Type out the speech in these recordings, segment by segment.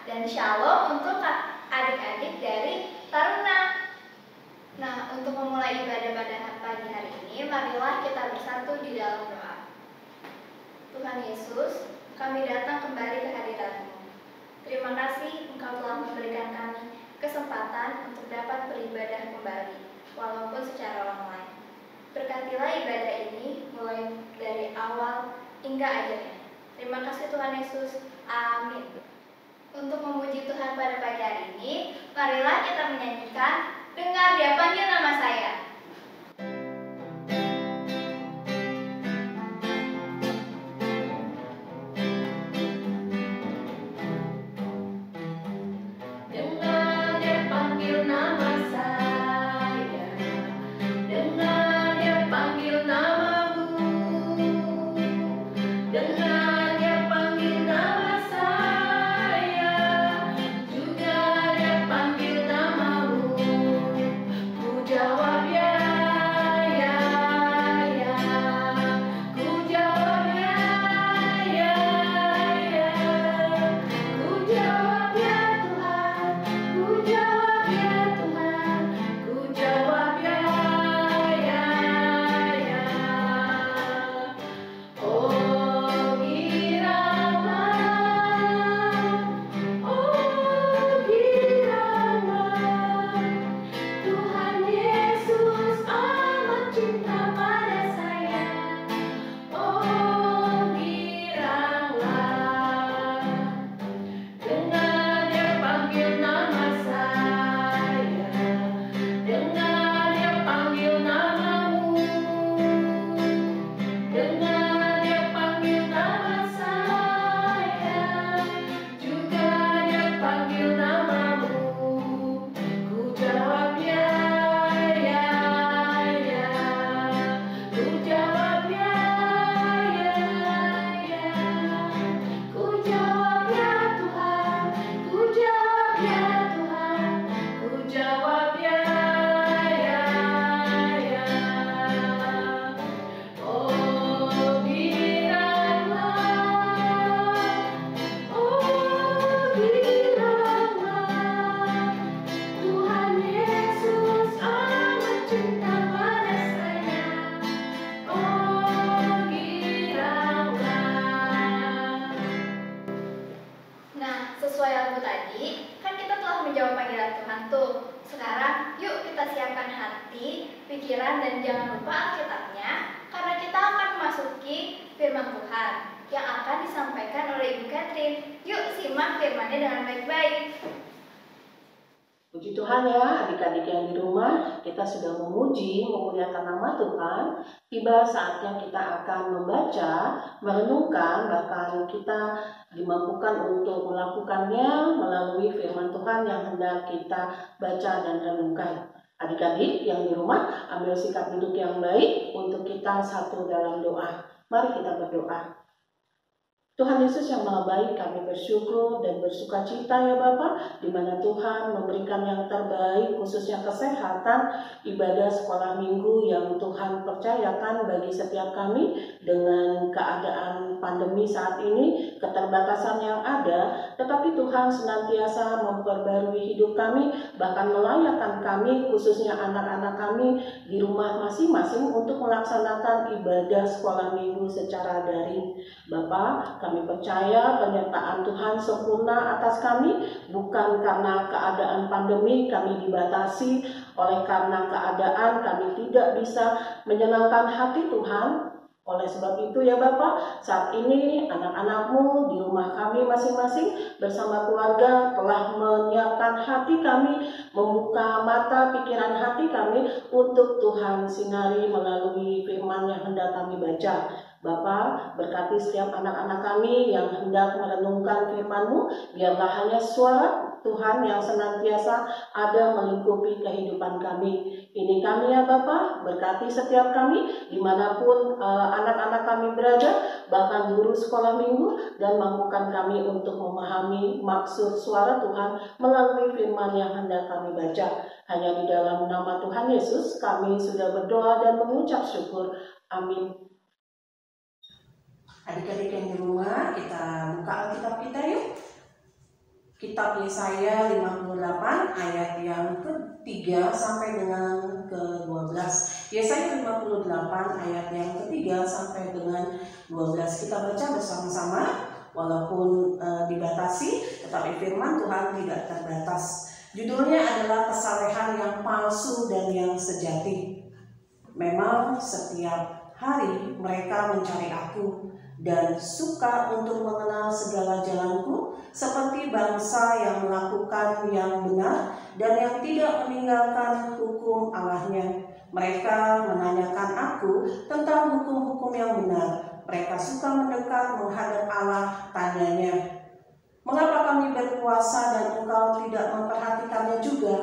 dan shalom untuk adik-adik dari Taruna. Nah, untuk memulai ibadah pada pagi hari ini, marilah kita bersatu di dalam doa. Tuhan Yesus, kami datang kembali ke hadirat-Mu. Terima kasih Engkau telah memberikan kami kesempatan untuk dapat beribadah kembali, walaupun secara online. Berkatilah ibadah ini mulai dari awal hingga akhirnya. Terima kasih Tuhan Yesus. Amin. Untuk memuji Tuhan pada pagi hari ini, marilah kita menyanyikan "Dengar Dia Panggil Nama Saya". Dengar Dia panggil nama saya, dengar Dia panggil namamu, dengar Dia panggil nama saya, juga Dia panggil namamu. Ku jawab ya, ya, ya. Ku jawab ya, ya, ya. Ku jawab ya Tuhan, ku jawab ya Tuhan, ku jawab ya, ya, ya. Oh Irama, Tuhan Yesus amat cinta pada saya. Oh giranglah, dengar Dia panggil nama saya, dengar Dia panggil namamu, dengar Dia panggil nama saya, juga Dia panggil namamu. Ku jawab ya, ya, ya. Ku jawab ya, ya, ya. Ku jawab ya Tuhan, ku jawab ya Tuhan, ku jawab ya, ya, ya. Oh giranglah, Tuhan Yesus amat cinta pada saya. Oh giranglah. Nah, sesuai lagu tadi, kan kita telah menjawab panggilan Tuhan tuh. Sekarang, yuk kita siapkan hati, pikiran, dan jangan lupa Alkitabnya, karena kita akan memasuki firman Tuhan yang akan disampaikan oleh Ibu Catherine. Yuk simak firmannya dengan baik-baik. Puji Tuhan ya, adik-adik yang di rumah, kita sudah memuji, memuliakan nama Tuhan. Tiba saatnya kita akan membaca, merenungkan, bahkan kita dimampukan untuk melakukannya melalui firman Tuhan yang hendak kita baca dan renungkan. Adik-adik yang di rumah, ambil sikap duduk yang baik untuk kita satu dalam doa. Mari kita berdoa. Tuhan Yesus yang Maha Baik, kami bersyukur dan bersuka cita ya Bapa, di mana Tuhan memberikan yang terbaik, khususnya kesehatan, ibadah sekolah minggu yang Tuhan percayakan bagi setiap kami dengan keadaan pandemi saat ini, keterbatasan yang ada, tetapi Tuhan senantiasa memperbarui hidup kami, bahkan melayakkan kami, khususnya anak-anak kami di rumah masing-masing untuk melaksanakan ibadah sekolah minggu secara daring. Bapa, kami percaya penyertaan Tuhan sempurna atas kami, bukan karena keadaan pandemi kami dibatasi, oleh karena keadaan kami tidak bisa menyenangkan hati Tuhan. Oleh sebab itu ya Bapak, saat ini anak-anak-Mu di rumah kami masing-masing bersama keluarga telah menyiapkan hati kami, membuka mata pikiran hati kami untuk Tuhan sinari melalui firman yang hendak kami baca. Bapa, berkati setiap anak-anak kami yang hendak merenungkan firman-Mu, biarlah hanya suara Tuhan yang senantiasa ada melingkupi kehidupan kami. Ini kami ya Bapa, berkati setiap kami, dimanapun anak-anak kami berada, bahkan guru sekolah minggu, dan mampukan kami untuk memahami maksud suara Tuhan melalui firman yang hendak kami baca. Hanya di dalam nama Tuhan Yesus, kami sudah berdoa dan mengucap syukur. Amin. Adik-adik yang di rumah, kita buka Alkitab kita yuk. Kita kitab Yesaya 58 ayat yang ke-3 sampai dengan ke-12. Yesaya 58 ayat yang ke-3 sampai dengan 12. Kita baca bersama-sama, walaupun dibatasi, tetapi firman Tuhan tidak terbatas. Judulnya adalah kesalehan yang palsu dan yang sejati. Memang setiap hari mereka mencari aku dan suka untuk mengenal segala jalanku, seperti bangsa yang melakukan yang benar dan yang tidak meninggalkan hukum Allahnya. Mereka menanyakan aku tentang hukum-hukum yang benar. Mereka suka mendekat menghadap Allah, tanyanya, mengapa kami berpuasa dan engkau tidak memperhatikannya juga?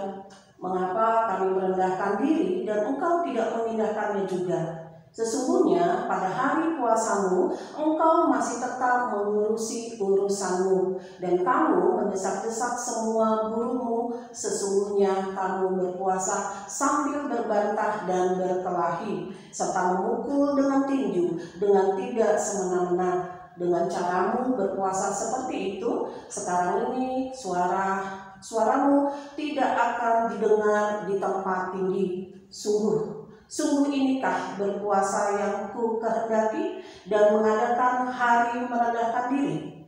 Mengapa kami merendahkan diri dan engkau tidak memindahkannya juga? Sesungguhnya pada hari puasamu engkau masih tetap mengurusi urusanmu dan kamu mendesak-desak semua buruhmu. Sesungguhnya kamu berpuasa sambil berbantah dan berkelahi serta memukul dengan tinju dengan tidak semena-mena. Dengan caramu berpuasa seperti itu, sekarang ini suaramu tidak akan didengar di tempat tinggi. Sungguh inikah berpuasa yang ku kehendaki dan mengadakan hari merendahkan diri?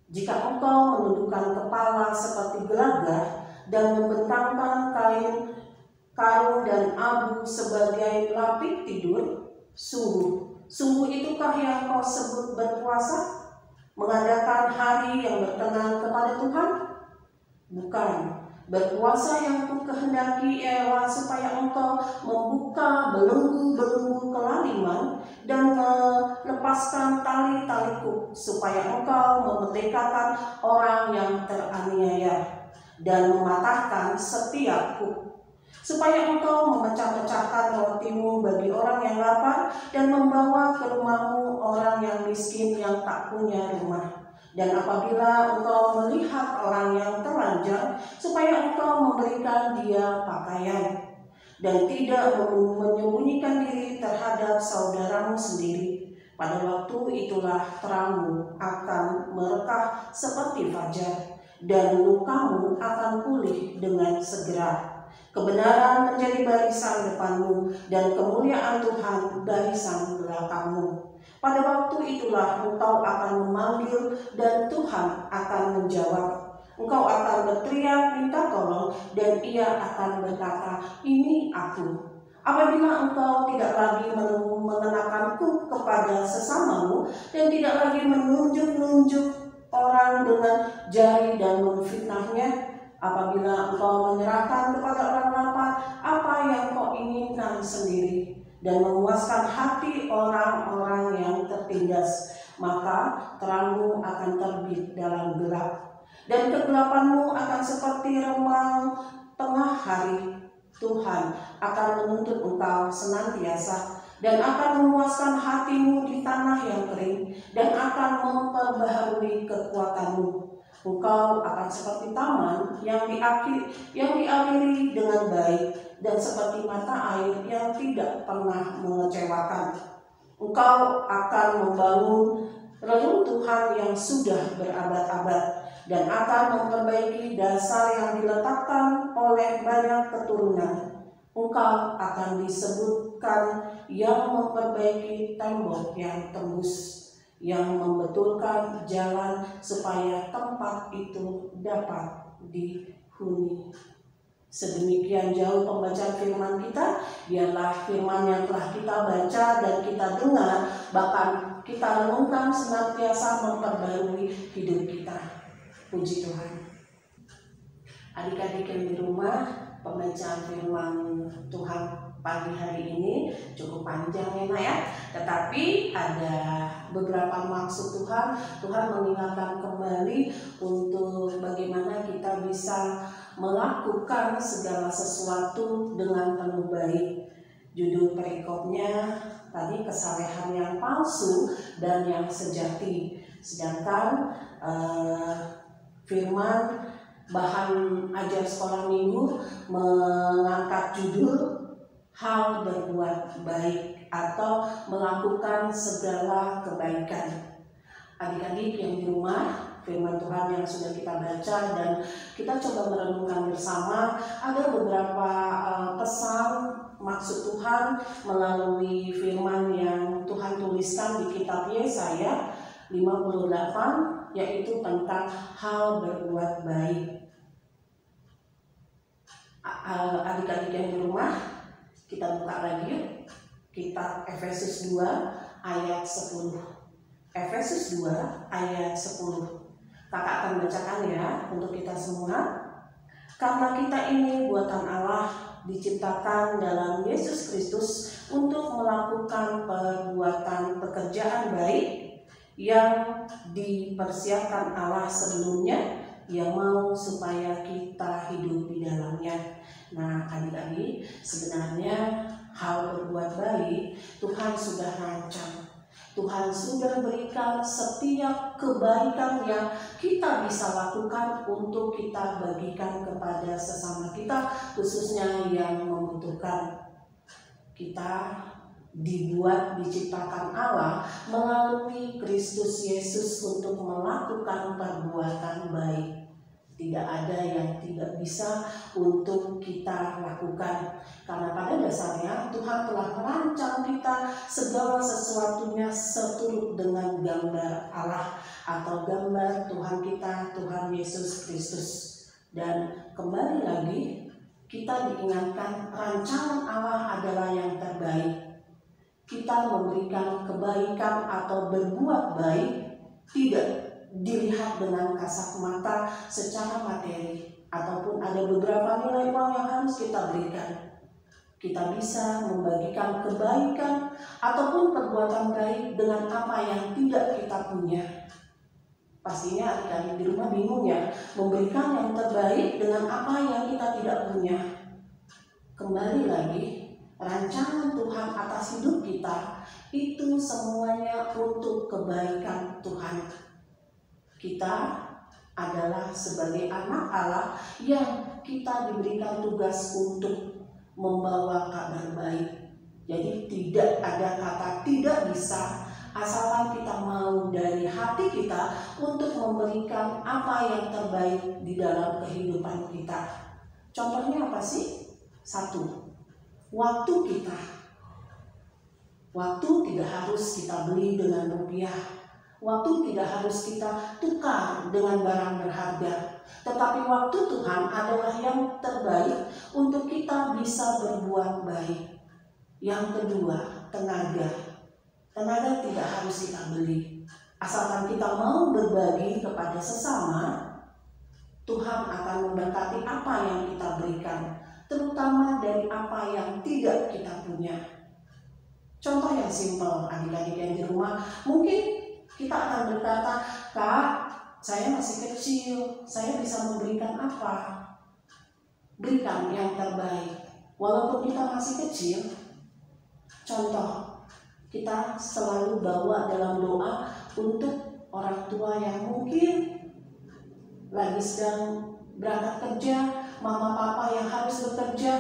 Jika engkau menundukkan kepala seperti gelagah dan membentangkan kain karung dan abu sebagai lapik tidur, sungguh itukah yang kau sebut berpuasa? Mengadakan hari yang berkenan kepada Tuhan? Bukan. Berpuasa yang ku kehendaki ialah supaya engkau membuka belenggu-belenggu kelaliman dan melepaskan tali-taliku, supaya engkau memerdekakan orang yang teraniaya dan mematahkan setiap hook, supaya engkau memecah-mecahkan rotimu bagi orang yang lapar dan membawa ke rumahmu orang yang miskin yang tak punya rumah. Dan apabila engkau melihat orang yang telanjang, supaya engkau memberikan dia pakaian, dan tidak menyembunyikan diri terhadap saudaramu sendiri. Pada waktu itulah terangmu akan merekah seperti fajar, dan lukamu akan pulih dengan segera. Kebenaran menjadi barisan depanmu, dan kemuliaan Tuhan barisan belakangmu. Pada waktu itulah engkau akan memanggil dan Tuhan akan menjawab. Engkau akan berteriak minta tolong dan ia akan berkata, ini aku. Apabila engkau tidak lagi mengenakanku kepada sesamamu dan tidak lagi menunjuk-nunjuk orang dengan jari dan memfitnahnya, apabila engkau menyerahkan kepada orang lapar apa yang kau inginkan sendiri dan memuaskan hati orang-orang yang tertindas, maka terangmu akan terbit dalam gelap dan kegelapanmu akan seperti remang tengah hari. Tuhan akan menuntut engkau senantiasa dan akan memuaskan hatimu di tanah yang kering dan akan memperbaharui kekuatanmu. Engkau akan seperti taman yang diakhiri dengan baik dan seperti mata air yang tidak pernah mengecewakan. Engkau akan membangun reruntuhan yang sudah berabad-abad dan akan memperbaiki dasar yang diletakkan oleh banyak keturunan. Engkau akan disebutkan yang memperbaiki tembok yang tembus, yang membetulkan jalan supaya tempat itu dapat dihuni. Sedemikian jauh pembacaan firman kita. Biarlah firman yang telah kita baca dan kita dengar, bahkan kita renungkan, senantiasa memperbarui hidup kita. Puji Tuhan. Adik-adik yang di rumah, pembacaan firman Tuhan pagi hari ini cukup panjang ya Nak ya. Tetapi ada beberapa maksud Tuhan. Tuhan mengingatkan kembali untuk bagaimana kita bisa melakukan segala sesuatu dengan penuh baik. Judul perikopnya tadi kesalehan yang palsu dan yang sejati. Sedangkan firman bahan ajar sekolah minggu mengangkat judul hal berbuat baik atau melakukan segala kebaikan. Adik-adik yang di rumah, firman Tuhan yang sudah kita baca dan kita coba merenungkan bersama. Ada beberapa pesan maksud Tuhan melalui firman yang Tuhan tuliskan di kitab Yesaya 58, yaitu tentang hal berbuat baik. Adik-adik yang di rumah, kita buka lagi yuk kitab Efesus 2 ayat 10. Efesus 2 ayat 10. Kakak akan bacakan ya untuk kita semua. Karena kita ini buatan Allah, diciptakan dalam Yesus Kristus untuk melakukan perbuatan pekerjaan baik yang dipersiapkan Allah sebelumnya, yang mau supaya kita hidup di dalamnya. Nah, adik-adik, sebenarnya hal berbuat baik Tuhan sudah rancang. Tuhan sudah berikan setiap kebaikan yang kita bisa lakukan untuk kita bagikan kepada sesama kita, khususnya yang membutuhkan. Kita diciptakan Allah melalui Kristus Yesus untuk melakukan perbuatan baik. Tidak ada yang tidak bisa untuk kita lakukan. Karena pada dasarnya Tuhan telah merancang kita segala sesuatunya seturut dengan gambar Allah atau gambar Tuhan kita, Tuhan Yesus Kristus. Dan kembali lagi kita diingatkan rancangan Allah adalah yang terbaik. Kita memberikan kebaikan atau berbuat baik tidak dilihat dengan kasat mata secara materi, ataupun ada beberapa nilai uang yang harus kita berikan. Kita bisa membagikan kebaikan ataupun perbuatan baik dengan apa yang tidak kita punya. Pastinya adik-adik di rumah bingung ya, memberikan yang terbaik dengan apa yang kita tidak punya. Kembali lagi, rancangan Tuhan atas hidup kita itu semuanya untuk kebaikan Tuhan. Kita adalah sebagai anak Allah yang kita diberikan tugas untuk membawa kabar baik. Jadi tidak ada kata tidak bisa, asalkan kita mau dari hati kita untuk memberikan apa yang terbaik di dalam kehidupan kita. Contohnya apa sih? 1. Waktu kita. Waktu tidak harus kita beli dengan rupiah. Waktu tidak harus kita tukar dengan barang berharga. Tetapi waktu Tuhan adalah yang terbaik untuk kita bisa berbuat baik. Yang kedua, tenaga. Tenaga tidak harus kita beli. Asalkan kita mau berbagi kepada sesama, Tuhan akan memberkati apa yang kita berikan, terutama dari apa yang tidak kita punya. Contoh yang simpel, adik-adik yang di rumah, mungkin kita akan berkata, Kak, saya masih kecil, saya bisa memberikan apa? Berikan yang terbaik. Walaupun kita masih kecil, contoh, kita selalu bawa dalam doa untuk orang tua yang mungkin lagi sedang berangkat kerja, mama papa yang harus bekerja,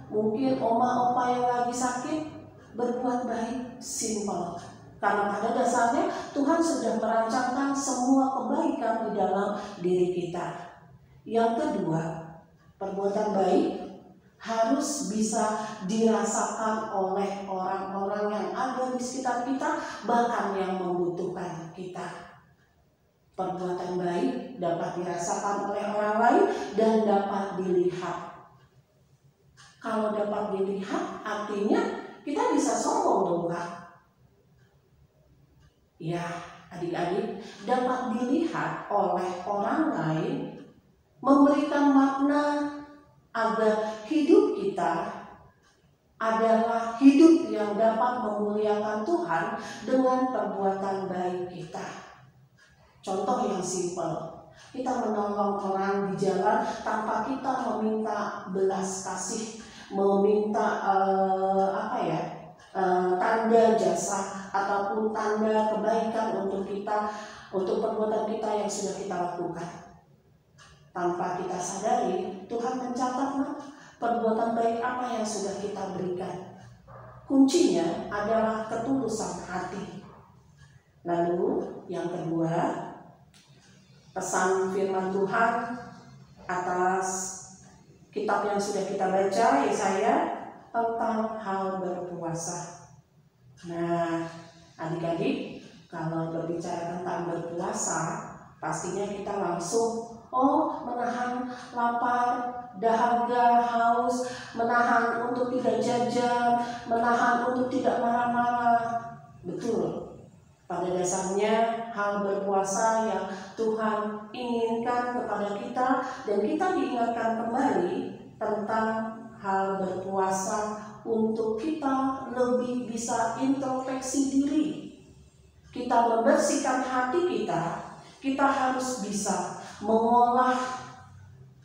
mungkin oma opa yang lagi sakit. Berbuat baik, simple. Karena pada dasarnya Tuhan sudah merancangkan semua kebaikan di dalam diri kita. Yang kedua, perbuatan baik harus bisa dirasakan oleh orang-orang yang ada di sekitar kita, bahkan yang membutuhkan kita. Perbuatan baik dapat dirasakan oleh orang lain dan dapat dilihat. Kalau dapat dilihat, artinya kita bisa sombong dong, Kak. Ya, adik-adik, dapat dilihat oleh orang lain, memberikan makna agar hidup kita adalah hidup yang dapat memuliakan Tuhan dengan perbuatan baik kita. Contoh yang simpel, kita menolong orang di jalan tanpa kita meminta belas kasih, meminta tanda jasa ataupun tanda kebaikan untuk kita, untuk perbuatan kita yang sudah kita lakukan. Tanpa kita sadari, Tuhan mencatat perbuatan baik apa yang sudah kita berikan. Kuncinya adalah ketulusan hati. Lalu yang kedua, pesan firman Tuhan atas kitab yang sudah kita baca, Yesaya, tentang hal berpuasa. Nah, adik-adik, kalau berbicara tentang berpuasa, pastinya kita langsung menahan lapar, dahaga, haus, menahan untuk tidak jajan, menahan untuk tidak marah-marah. Betul. Pada dasarnya hal berpuasa yang Tuhan inginkan kepada kita, dan kita diingatkan kembali tentang hal berpuasa untuk kita lebih bisa introspeksi diri. Kita membersihkan hati kita harus bisa mengolah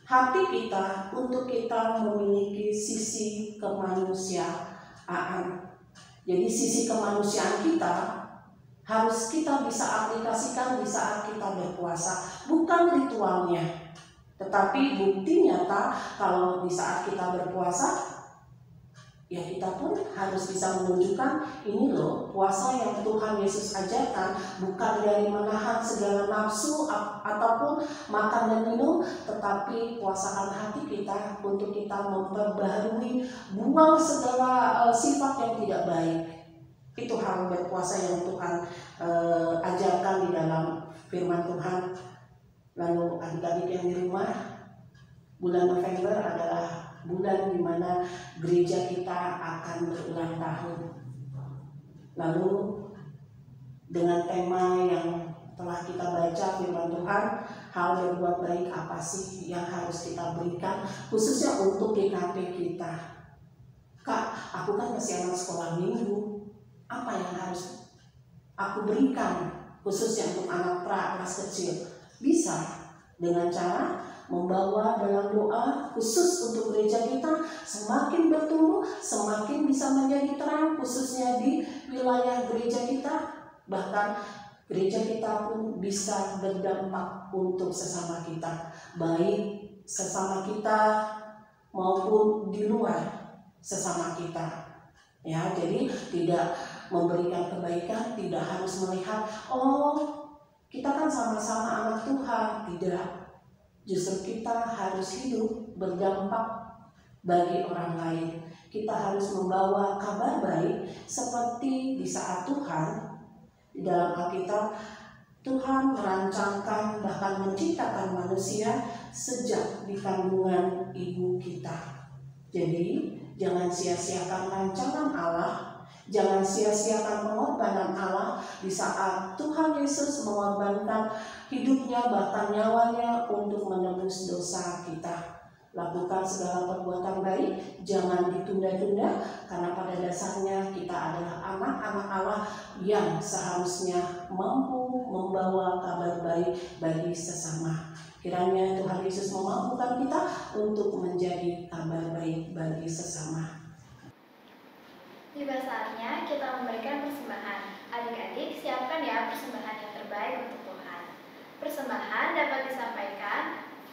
hati kita untuk kita memiliki sisi kemanusiaan. Jadi sisi kemanusiaan kita harus kita bisa aplikasikan di saat kita berpuasa. Bukan ritualnya, tetapi bukti nyata kalau di saat kita berpuasa, ya kita pun harus bisa menunjukkan, ini loh puasa yang Tuhan Yesus ajarkan, bukan dari menahan segala nafsu ataupun makan dan minum, tetapi puasakan hati kita untuk kita memperbaharui, buang segala sifat yang tidak baik. Itu hal berpuasa yang Tuhan ajarkan di dalam firman Tuhan. Lalu adik-adik yang di rumah, bulan November adalah bulan di mana gereja kita akan berulang tahun. Lalu dengan tema yang telah kita baca firman Tuhan, hal berbuat baik apa sih yang harus kita berikan, khususnya untuk GKP kita. Kak, aku kan masih anak sekolah minggu, apa yang harus aku berikan khususnya untuk anak kelas kecil? Bisa dengan cara membawa dalam doa khusus untuk gereja kita semakin bertumbuh, semakin bisa menjadi terang khususnya di wilayah gereja kita. Bahkan gereja kita pun bisa berdampak untuk sesama kita, baik sesama kita maupun di luar sesama kita. Ya, jadi tidak memberikan kebaikan tidak harus melihat kita kan sama-sama anak Tuhan. Tidak. Justru kita harus hidup berdampak bagi orang lain. Kita harus membawa kabar baik seperti di saat Tuhan di dalam Alkitab, Tuhan merancangkan bahkan menciptakan manusia sejak di kandungan ibu kita. Jadi jangan sia-siakan rancangan Allah, jangan sia-siakan pengorbanan Allah di saat Tuhan Yesus mengorbankan hidupnya bahkan nyawanya untuk menebus dosa kita. Lakukan segala perbuatan baik, jangan ditunda-tunda, karena pada dasarnya kita adalah anak-anak Allah yang seharusnya mampu membawa kabar baik bagi sesama. Kiranya Tuhan Yesus memampukan kita untuk menjadi kabar baik bagi sesama. Tiba saatnya kita memberikan persembahan. Adik-adik, siapkan ya persembahan yang terbaik untuk Tuhan. Persembahan dapat disampaikan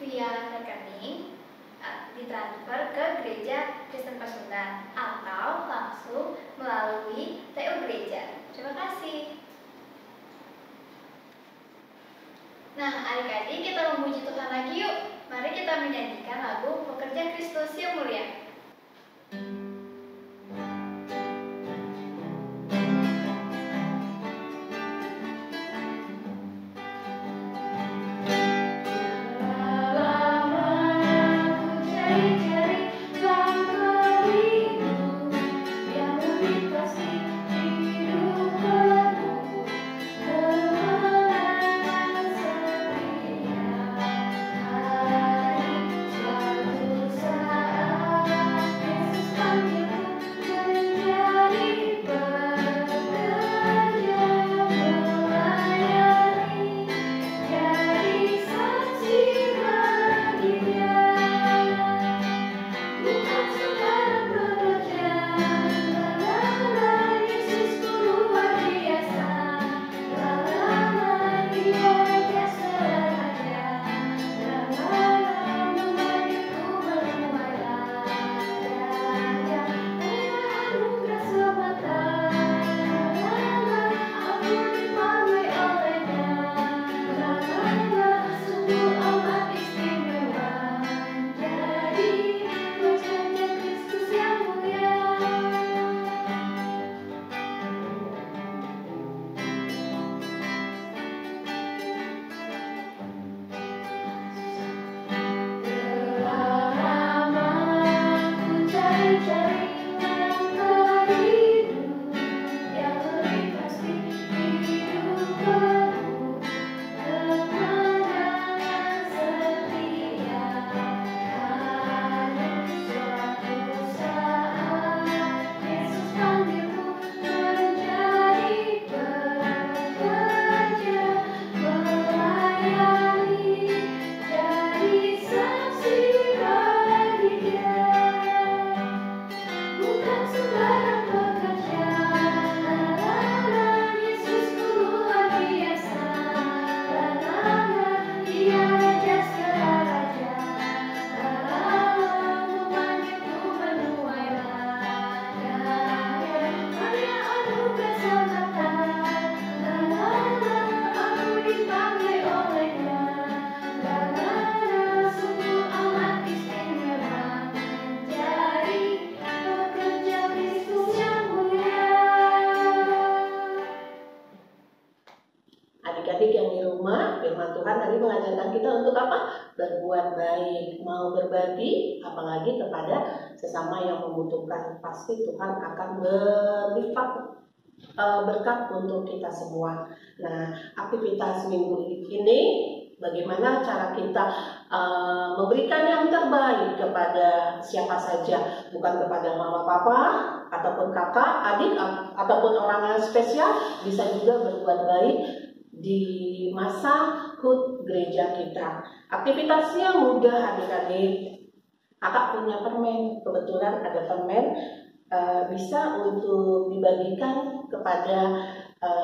via rekening, ditransfer ke Gereja Kristen Pasundan atau langsung melalui TU Gereja. Terima kasih. Nah, adik-adik, kita memuji Tuhan lagi yuk. Mari kita menyanyikan lagu Pekerja Kristus yang Mulia. Hidupku baik, mau berbagi, apalagi kepada sesama yang membutuhkan. Pasti Tuhan akan berlipat berkat untuk kita semua. Nah, aktivitas minggu ini bagaimana cara kita memberikan yang terbaik kepada siapa saja, bukan kepada mama papa ataupun kakak, adik ataupun orang yang spesial, bisa juga berbuat baik di masa HUT gereja kita. Aktivitasnya mudah adik-adik. Kakak punya permen, kebetulan ada permen, bisa untuk dibagikan kepada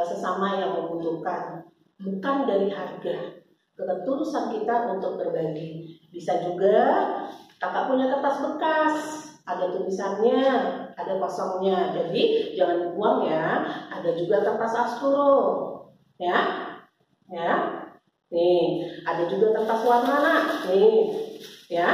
sesama yang membutuhkan, bukan dari harga. Ketulusan kita untuk berbagi. Bisa juga kakak punya kertas bekas, ada tulisannya, ada kosongnya, jadi jangan dibuang ya. Ada juga kertas askuro, ya. Nih, ada juga kertas warna, nih, ya.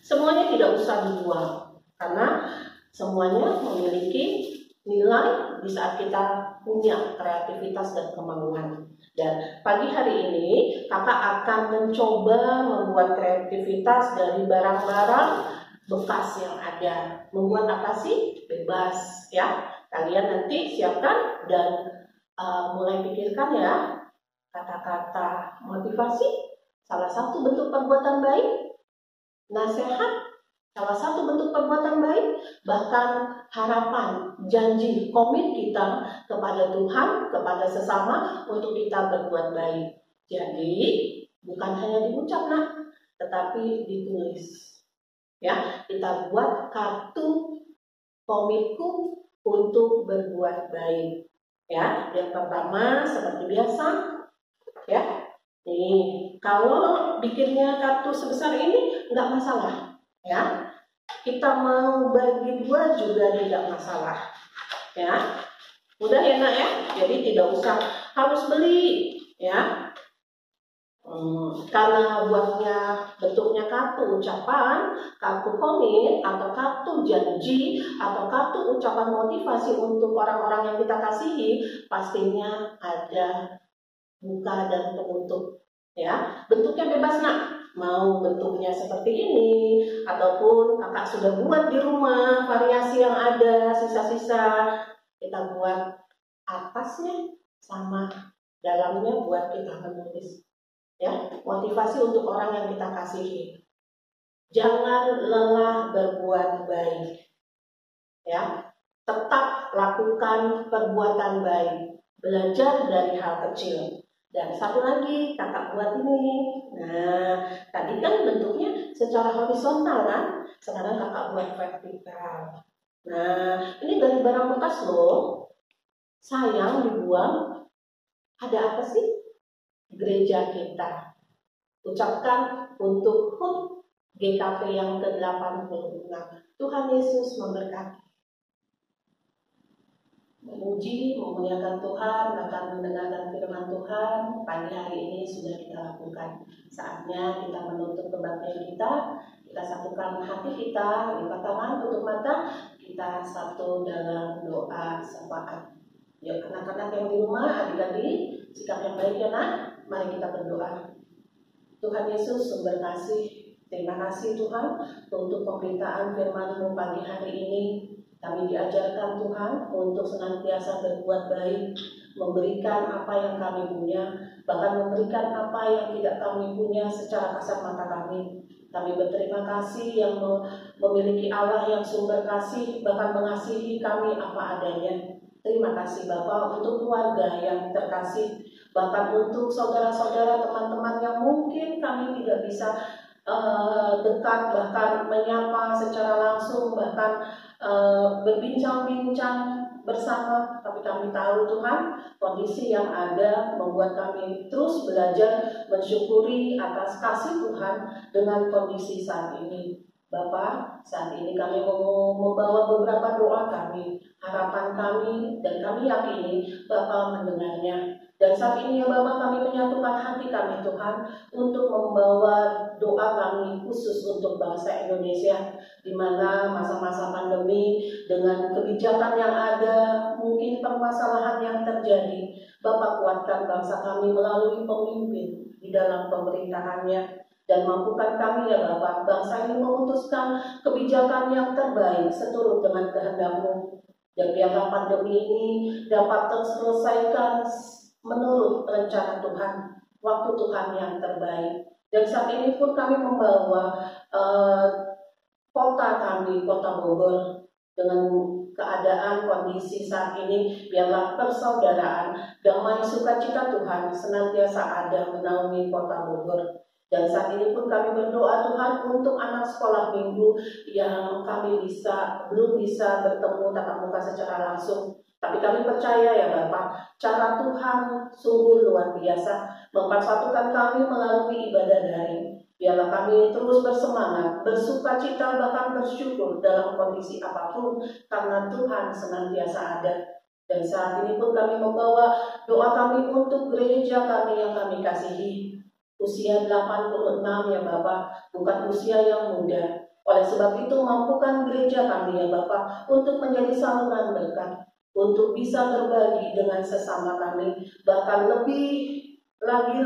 Semuanya tidak usah dibuang karena semuanya memiliki nilai di saat kita punya kreativitas dan kemauan. Dan pagi hari ini kakak akan mencoba membuat kreativitas dari barang-barang bekas yang ada. Membuat apa sih? Bebas ya. Kalian nanti siapkan dan mulai pikirkan ya kata-kata motivasi. Salah satu bentuk perbuatan baik, nasihat, salah satu bentuk perbuatan baik, bahkan harapan, janji, komit kita kepada Tuhan, kepada sesama untuk kita berbuat baik. Jadi bukan hanya diucap tetapi ditulis. Ya, kita buat kartu komitku untuk berbuat baik. Ya, yang pertama seperti biasa, ya. Nih, kalau bikinnya kartu sebesar ini nggak masalah, ya. Kita mau bagi dua juga tidak masalah, ya. Mudah ya nak ya. Jadi tidak usah harus beli, ya. Karena buatnya bentuknya kartu ucapan, kartu komit, atau kartu janji, atau kartu ucapan motivasi untuk orang-orang yang kita kasihi, pastinya ada buka dan penutup, ya. Bentuknya bebas nak, mau bentuknya seperti ini ataupun kakak sudah buat di rumah, variasi yang ada, sisa-sisa kita buat atasnya sama dalamnya buat kita menulis, ya. Motivasi untuk orang yang kita kasihi. Jangan lelah berbuat baik, ya. Tetap lakukan perbuatan baik, belajar dari hal kecil. Dan satu lagi kakak buat ini. Nah, tadi kan bentuknya secara horizontal kan, sekarang kakak buat vertikal. Nah, ini dari barang bekas loh. Sayang dibuang. Ada apa sih? Gereja kita. Ucapkan untuk HUT GKP yang ke-86. Tuhan Yesus memberkati. Memuji, memuliakan Tuhan, akan mendengarkan firman Tuhan. Pagi hari ini sudah kita lakukan. Saatnya kita menutup kebaktian kita satukan hati kita, lipat tangan, tutup mata, kita satu dalam doa syafaat. Yuk anak-anak yang di rumah, adik-adik, sikap yang baik ya nak, mari kita berdoa. Tuhan Yesus sumber kasih, terima kasih Tuhan untuk pemberitaan firman-Mu pagi hari ini. Kami diajarkan Tuhan untuk senantiasa berbuat baik, memberikan apa yang kami punya, bahkan memberikan apa yang tidak kami punya secara kasat mata kami. Kami berterima kasih yang memiliki Allah yang sumber kasih, bahkan mengasihi kami apa adanya. Terima kasih Bapa untuk keluarga yang terkasih, bahkan untuk saudara-saudara, teman-teman yang mungkin kami tidak bisa dekat, bahkan menyapa secara langsung, bahkan berbincang-bincang bersama, tapi kami tahu Tuhan kondisi yang ada membuat kami terus belajar mensyukuri atas kasih Tuhan dengan kondisi saat ini. Bapak, saat ini kami mau membawa beberapa doa kami, harapan kami, dan kami yakini Bapak mendengarnya. Dan saat ini ya Bapak, kami menyatukan hati kami Tuhan untuk membawa doa kami khusus untuk bangsa Indonesia, di mana masa-masa pandemi dengan kebijakan yang ada, mungkin permasalahan yang terjadi. Bapak kuatkan bangsa kami melalui pemimpin di dalam pemerintahannya. Dan mampukan kami ya Bapa, bangsa ini memutuskan kebijakan yang terbaik seturut dengan kehendak-Mu. Dan biarlah pandemi ini dapat terselesaikan menurut rencana Tuhan, waktu Tuhan yang terbaik. Dan saat ini pun kami membawa kota kami, kota Bogor, dengan keadaan kondisi saat ini, biarlah persaudaraan, damai sukacita Tuhan senantiasa ada menaungi kota Bogor. Dan saat ini pun kami berdoa Tuhan untuk anak sekolah minggu yang kami belum bisa bertemu tatap muka secara langsung. Tapi kami percaya ya Bapak, cara Tuhan sungguh luar biasa mempersatukan kami melalui ibadah daring. Biarlah kami terus bersemangat, bersukacita, bahkan bersyukur dalam kondisi apapun, karena Tuhan senantiasa ada. Dan saat ini pun kami membawa doa kami untuk gereja kami yang kami kasihi. Usia 86 ya Bapak, bukan usia yang muda. Oleh sebab itu mampukan gereja kami ya Bapak untuk menjadi saluran berkat, untuk bisa berbagi dengan sesama kami, bahkan lebih lagi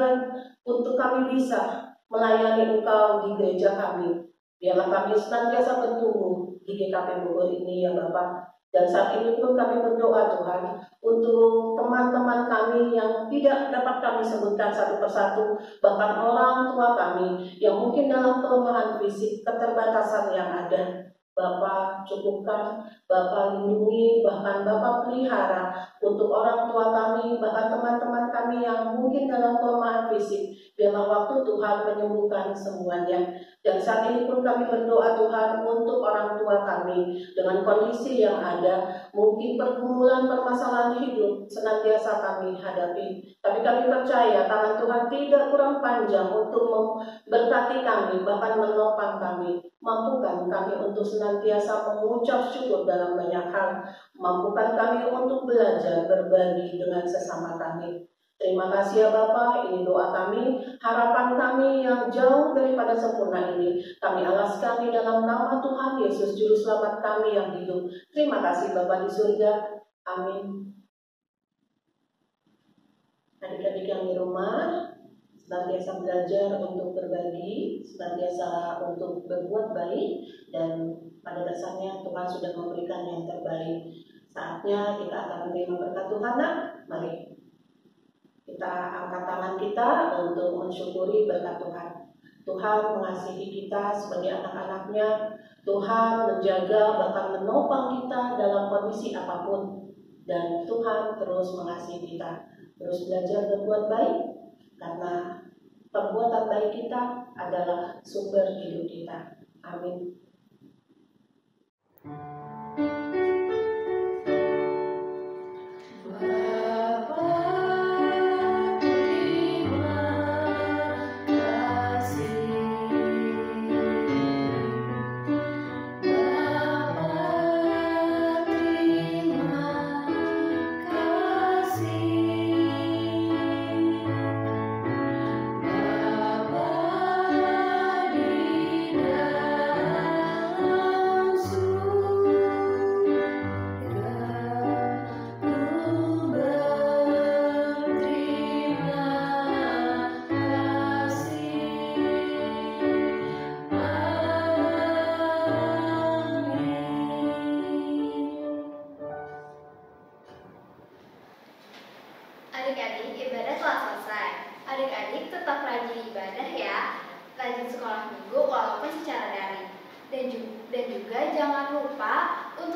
untuk kami bisa melayani Engkau di gereja kami. Biarlah kami senantiasa bertumbuh di GKP Bogor ini ya Bapak. Dan saat ini pun kami berdoa Tuhan untuk teman-teman kami yang tidak dapat kami sebutkan satu persatu, bahkan orang tua kami yang mungkin dalam kelemahan fisik, keterbatasan yang ada. Bapak cukupkan, Bapak lindungi, bahkan Bapak pelihara untuk orang tua kami, bahkan teman-teman kami yang mungkin dalam kelemahan fisik. Biarlah waktu Tuhan menyembuhkan semuanya. Dan saat ini pun kami berdoa Tuhan untuk orang tua kami dengan kondisi yang ada, mungkin pergumulan permasalahan hidup senantiasa kami hadapi. Tapi kami percaya tangan Tuhan tidak kurang panjang untuk memberkati kami, bahkan menopang kami. Mampukan kami untuk senantiasa mengucap syukur dalam banyak hal. Mampukan kami untuk belajar berbagi dengan sesama kami. Terima kasih ya Bapak, ini doa kami, harapan kami yang jauh daripada sempurna ini. Kami alaskan di dalam nama Tuhan Yesus, Juru Selamat kami yang hidup. Terima kasih Bapak di surga. Amin. Adik-adik yang di rumah, senantiasa belajar untuk berbagi, senantiasa untuk berbuat baik, dan pada dasarnya Tuhan sudah memberikan yang terbaik. Saatnya kita akan menerima berkat Tuhan. Mari kita angkat tangan kita untuk mensyukuri berkat Tuhan. Tuhan mengasihi kita sebagai anak-anaknya. Tuhan menjaga bahkan menopang kita dalam kondisi apapun. Dan Tuhan terus mengasihi kita. Terus belajar berbuat baik, karena perbuatan baik kita adalah sumber hidup kita. Amin. Adik-adik, ibadah telah selesai. Adik-adik tetap rajin ibadah ya, rajin sekolah minggu walaupun secara daring. Dan juga jangan lupa untuk